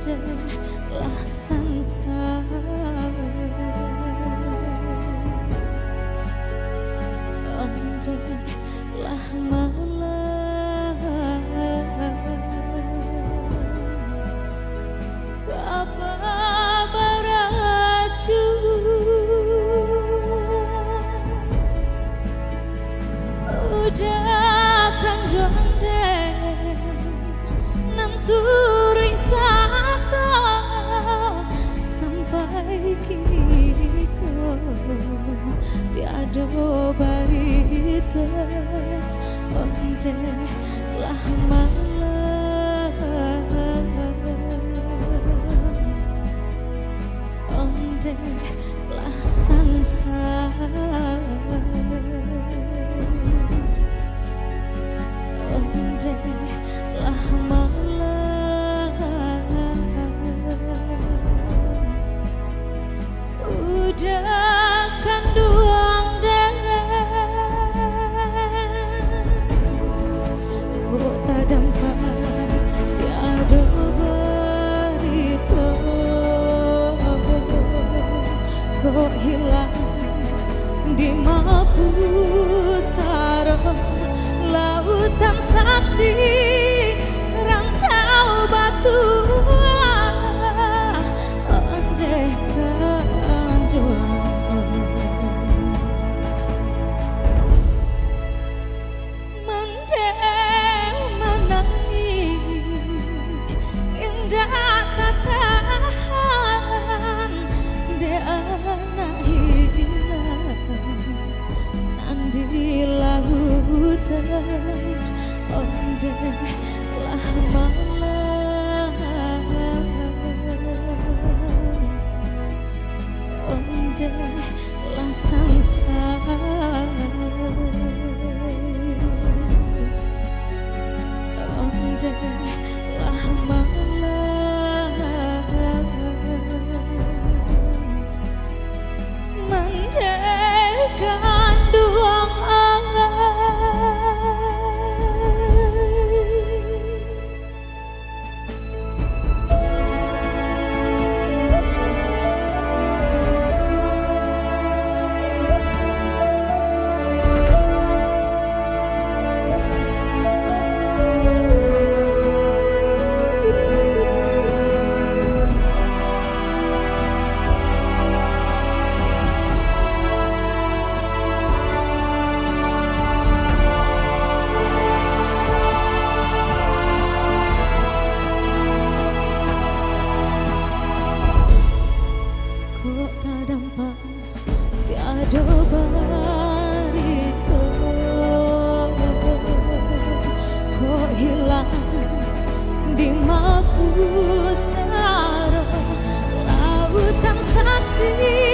ondehlah sangsara, ondehlah malam kabar beraju udah kan dondeng nanturi satu sampai kini kau tiada barita, ondehlah malam, ondehlah sangsara, ondehlah malam udah kan duang den kok tak dampak tiada berita, kok hilang di mapusara lautan sakti rantau batu, ondehkan doang mendeng menangi indah tatahan de anak hilang nandi lautan, ondehlah malam, ondehlah sangsara, ondehlah malam, mendekkan duang kok tak dampak tiada barita, kok hilang di mapusara lautan sakti